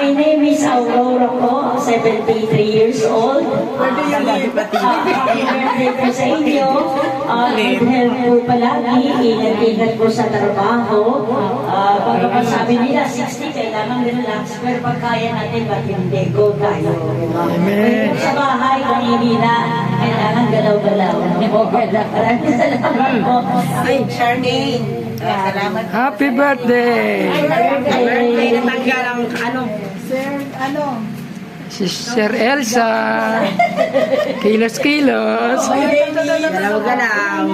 My name is Aurora po, 73 years old. Happy birthday po sa inyo. Good health po palagi. Ingat-ingat po sa trabaho. Pagkakas sabi nila, 60, kailangan relax. Pero pag kaya natin, ba't hindi? Go tayo. Amen. Sa bahay, kanina, kailangan galaw-galaw. Maraming salamat po. Ay, Charmaine. Salamat. Happy birthday! Birthday na tanggal ang ano. Sister Elsa. Kilos-kilos. Galaw-galaw.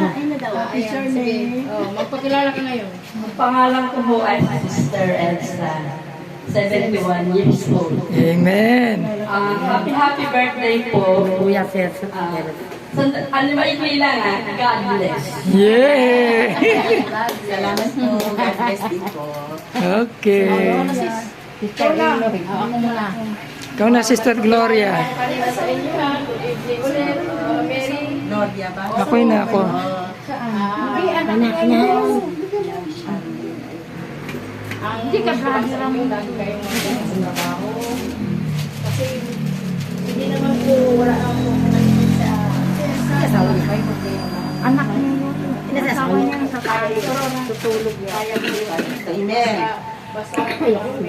Magpakilala ka ngayon. Ang pangalan ko po ay Sister Elsa, 71 years old. Amen. Happy birthday po. Kuya Cesar. Ano maikli lang God bless. Yeah! Salamat po. God bless din po. Okay. Ikaw na. Ako muna. Ikaw na, Sister Gloria. Kanina sa inyo ha. Good evening ulit. Mary. Nodia ba? Ako'y na ako. Anak na. Hindi ka brother mo. Lagi kayong magtrabaho. Kasi hindi naman po wala akong asawa niya kayo. Anak niya yun. Asawa niya sa kaya. Tutulog niya. Amen. Basta ngayon,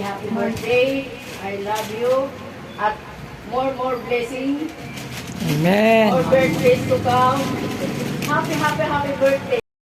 happy birthday. I love you. At more blessing. Amen. More birthdays to come. Happy birthday.